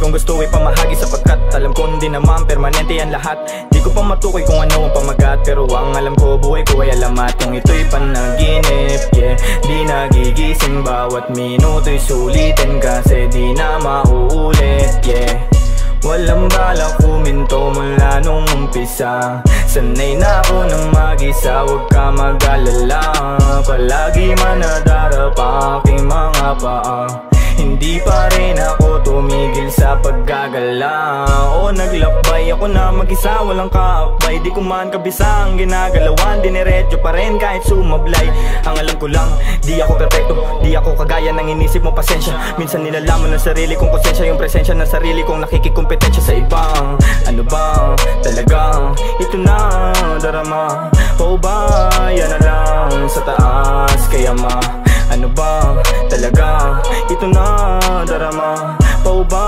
kong gusto ay pamahagi, sapagkat alam ko hindi naman permanente yan lahat. Di ko pa matukoy kung ano ang pamagat, pero ang alam ko buhay ko ay alamat. Kung ito'y panaginip, yeah, di nagigising. Bawat minuto'y sulitin kasi di na mauulit, yeah. Walang balak huminto mula nung umpisa. Sanay na ako ng mag-isa, huwag ka mag-alala. Palagi manadarap ang aking mga paa. Hindi pa rin ako tumigil sa paggagala. O naglakbay ako na mag-isa, walang kaakbay. Di ko man kabisa ang ginagalawan, diniretso pa rin kahit sumablay. Ang alam ko lang, di ako perfecto, di ako kagaya ng inisip mo, pasensya. Minsan nilalaman ng sarili kong konsensya, yung presensya ng sarili kong nakikikompetensya sa ibang. Ano ba talagang ito na darama? O ba yan na lang sa taas kaya ma? Ano ba talaga ito na darama? O ba